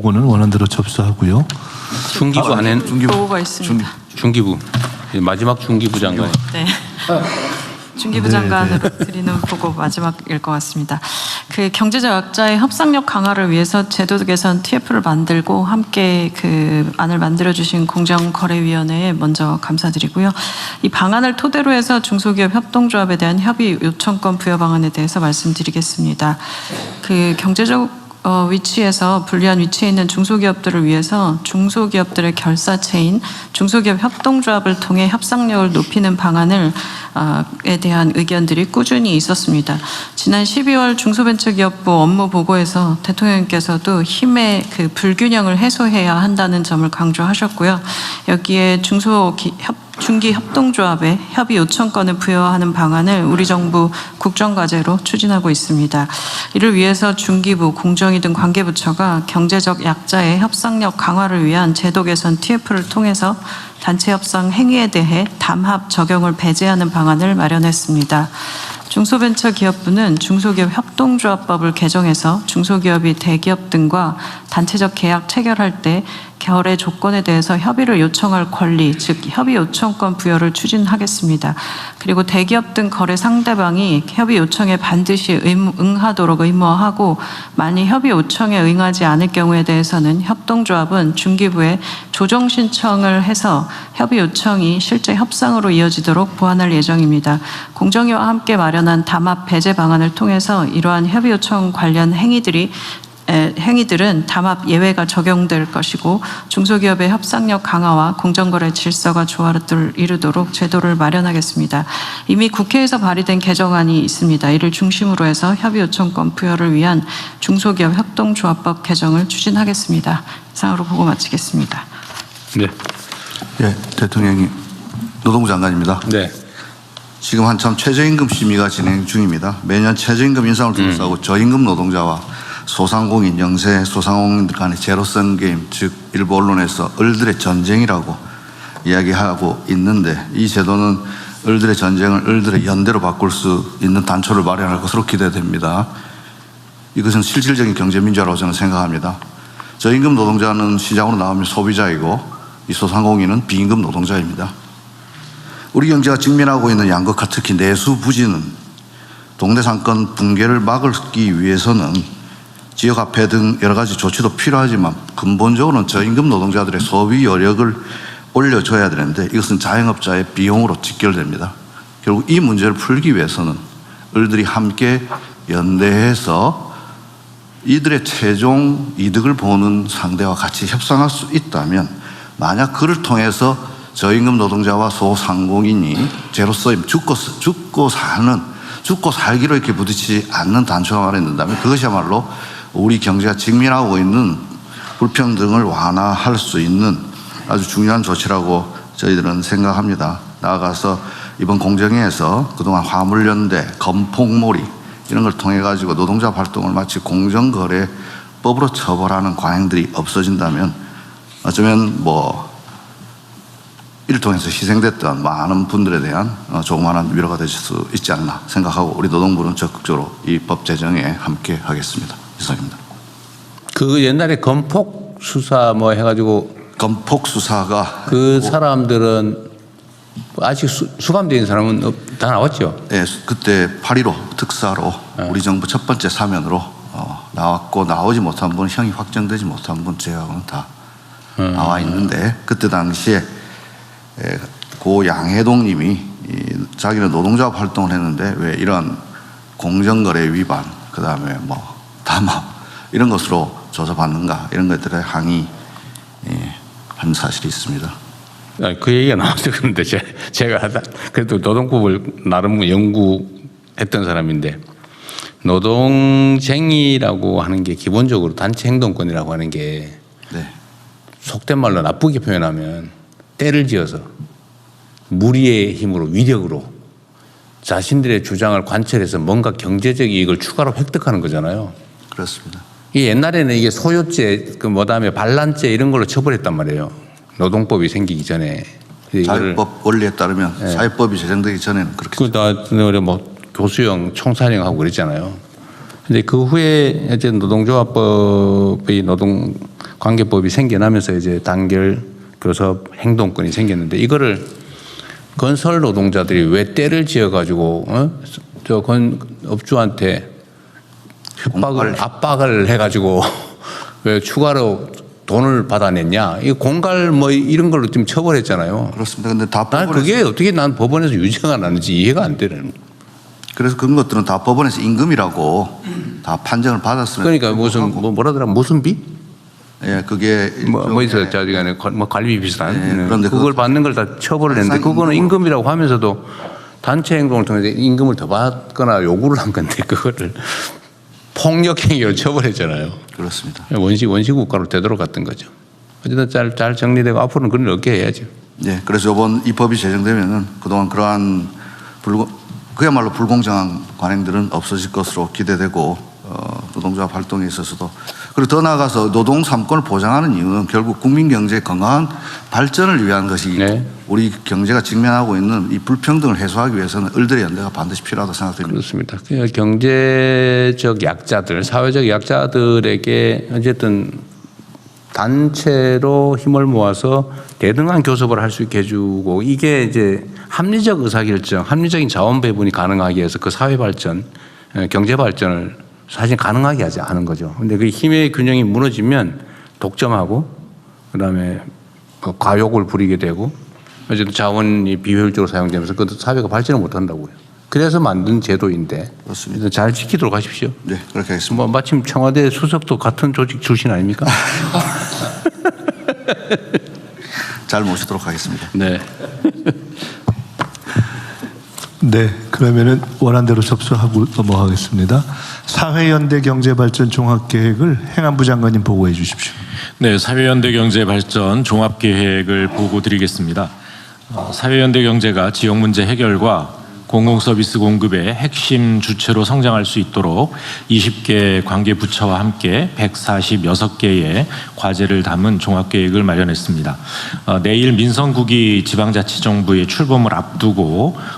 보고는 원안대로 접수하고요. 중기부 안에 보고가 있습니다. 중기부 마지막 중기부 장관. 네. 중기부 장관으로 드리는 보고 마지막일 것 같습니다. 그 경제적 약자의 협상력 강화를 위해서 제도 개선 TF를 만들고 함께 그 안을 만들어주신 공정거래위원회에 먼저 감사드리고요. 이 방안을 토대로 해서 중소기업 협동조합에 대한 협의 요청권 부여 방안에 대해서 말씀드리겠습니다. 그 경제적 위치에서 불리한 위치에 있는 중소기업들을 위해서 중소기업들의 결사체인 중소기업 협동조합을 통해 협상력을 높이는 방안을 에 대한 의견들이 꾸준히 있었습니다. 지난 12월 중소벤처기업부 업무 보고에서 대통령께서도 힘의 그 불균형을 해소해야 한다는 점을 강조하셨고요. 여기에 중기 협동조합에 협의 요청권을 부여하는 방안을 우리 정부 국정과제로 추진하고 있습니다. 이를 위해서 중기부, 공정위 등 관계부처가 경제적 약자의 협상력 강화를 위한 제도 개선 TF를 통해서 단체 협상 행위에 대해 담합 적용을 배제하는 방안을 마련했습니다. 중소벤처기업부는 중소기업 협동조합법을 개정해서 중소기업이 대기업 등과 단체적 계약 체결할 때 거래 조건에 대해서 협의를 요청할 권리, 즉 협의 요청권 부여를 추진하겠습니다. 그리고 대기업 등 거래 상대방이 협의 요청에 반드시 응하도록 의무화하고 만일 협의 요청에 응하지 않을 경우에 대해서는 협동조합은 중기부에 조정 신청을 해서 협의 요청이 실제 협상으로 이어지도록 보완할 예정입니다. 공정위와 함께 마련한 담합 배제 방안을 통해서 이러한 협의 요청 관련 행위들은 담합 예외가 적용될 것이고 중소기업의 협상력 강화와 공정거래 질서가 조화를 이루도록 제도를 마련하겠습니다. 이미 국회에서 발의된 개정안이 있습니다. 이를 중심으로 해서 협의 요청권 부여를 위한 중소기업 협동조합법 개정을 추진하겠습니다. 이상으로 보고 마치겠습니다. 네. 예, 대통령님, 노동부 장관입니다. 네. 지금 한참 최저임금 심의가 진행 중입니다. 매년 최저임금 인상을 둘러싸고 저임금 노동자와 소상공인, 영세 소상공인들 간의 제로섬 게임, 즉 일부 언론에서 을들의 전쟁이라고 이야기하고 있는데 이 제도는 을들의 전쟁을 을들의 연대로 바꿀 수 있는 단초를 마련할 것으로 기대됩니다. 이것은 실질적인 경제민주화라고 저는 생각합니다. 저임금 노동자는 시장으로 나오면 소비자이고 이 소상공인은 비임금 노동자입니다. 우리 경제가 직면하고 있는 양극화, 특히 내수 부진은 동네 상권 붕괴를 막기 위해서는 지역화폐 등 여러 가지 조치도 필요하지만 근본적으로는 저임금 노동자들의 소비 여력을 올려줘야 되는데 이것은 자영업자의 비용으로 직결됩니다. 결국 이 문제를 풀기 위해서는 을들이 함께 연대해서 이들의 최종 이득을 보는 상대와 같이 협상할 수 있다면 만약 그를 통해서 저임금 노동자와 소상공인이 제로섬 죽고 살기로 이렇게 부딪히지 않는 단초가 마련된다면 그것이야말로 우리 경제가 직면하고 있는 불평등을 완화할 수 있는 아주 중요한 조치라고 저희들은 생각합니다. 나아가서 이번 공정위에서 그동안 화물연대, 건폭몰이 이런 걸 통해 가지고 노동자 활동을 마치 공정거래법으로 처벌하는 관행들이 없어진다면 어쩌면 이를 통해서 희생됐던 많은 분들에 대한 조그마한 위로가 될 수 있지 않나 생각하고 우리 노동부는 적극적으로 이 법 제정에 함께 하겠습니다. 이상입니다. 그 옛날에 건폭 수사 해가지고 건폭 수사가 그 사람들은 아직 수감된 사람은 다 나왔죠? 네, 그때 8.15 특사로 우리 정부 첫 번째 사면으로 나왔고 나오지 못한 분, 형이 확정되지 못한 분 제하고는 다 나와 있는데 그때 당시에 고 양해동 님이 자기는 노동조합 활동을 했는데 왜 이런 공정거래 위반 그 다음에 담합 이런 것으로 조사받는가 이런 것들에 항의한 사실이 있습니다. 그 얘기가 나와서 그런데 제가 그래도 노동법을 나름 연구했던 사람인데 노동쟁의라고 하는 게 기본적으로 단체 행동권이라고 하는 게 네. 속된 말로 나쁘게 표현하면 때를 지어서 무리의 힘으로 위력으로 자신들의 주장을 관철해서 뭔가 경제적 이익을 추가로 획득하는 거잖아요. 그렇습니다. 옛날에는 이게 소요죄, 그다음에 반란죄 이런 걸로 처벌했단 말이에요. 노동법이 생기기 전에. 사회법 원리에 따르면 네. 사회법이 제정되기 전에는 그렇게. 교수형, 총사령 하고 그랬잖아요. 근데 그 후에 이제 노동조합법이 관계법이 생겨나면서 이제 단결 교섭 행동권이 생겼는데 이거를 건설 노동자들이 왜 때를 지어가지고 저 건업주한테 압박을 해가지고 왜 추가로 돈을 받아냈냐? 이 공갈 뭐 이런 걸로 좀 처벌했잖아요. 그렇습니다. 근데 다 난 그게 어떻게 난 법원에서 유죄가 나는지 이해가 안 되는. 그래서 그런 것들은 다 법원에서 임금이라고 다 판정을 받았으면. 그러니까 무슨 뭐라더라 무슨 비? 예, 그게 뭐 있어요. 저기간에 뭐 관리비 비슷한. 네, 그런데 그걸 받는 걸 다 처벌을 했는데 그거는 임금이라고 하면서도 단체 행동을 통해서 임금을 더 받거나 요구를 한 건데 그거를 폭력행위로 처벌했잖아요. 그렇습니다. 원시 국가로 되돌아갔던 거죠. 어쨌든 잘 정리되고 앞으로는 그런 일 없게 해야죠. 예, 그래서 이번 이 법이 제정되면은 그동안 그러한 그야말로 불공정한 관행들은 없어질 것으로 기대되고 노동조합 활동에 있어서도 그리고 더 나아가서 노동 3권을 보장하는 이유는 결국 국민 경제의 건강한 발전을 위한 것이기 때문에 네. 우리 경제가 직면하고 있는 이 불평등을 해소하기 위해서는 을들의 연대가 반드시 필요하다고 생각됩니다. 그렇습니다. 경제적 약자들, 사회적 약자들에게 어쨌든 단체로 힘을 모아서 대등한 교섭을 할 수 있게 해주고 이게 이제 합리적 의사결정, 합리적인 자원 배분이 가능하게 해서 그 사회 발전, 경제 발전을 사실 가능하게 하는 거죠. 근데 그 힘의 균형이 무너지면 독점하고 그다음에 과욕을 부리게 되고 어쨌든 자원이 비효율적으로 사용되면서 그 사회가 발전을 못 한다고요. 그래서 만든 제도인데 그렇습니다. 잘 지키도록 하십시오. 네, 그렇게 하겠습니다. 뭐 마침 청와대 수석도 같은 조직 출신 아닙니까? 잘 모시도록 하겠습니다. 네. 네, 그러면은 원안대로 접수하고 넘어가겠습니다. 사회연대 경제발전 종합계획을 행안부 장관님 보고해 주십시오. 네, 사회연대 경제발전 종합계획을 보고 드리겠습니다. 사회연대 경제가 지역 문제 해결과 공공서비스 공급의 핵심 주체로 성장할 수 있도록 20개 관계부처와 함께 146개의 과제를 담은 종합계획을 마련했습니다. 내일 민선국이 지방자치정부의 출범을 앞두고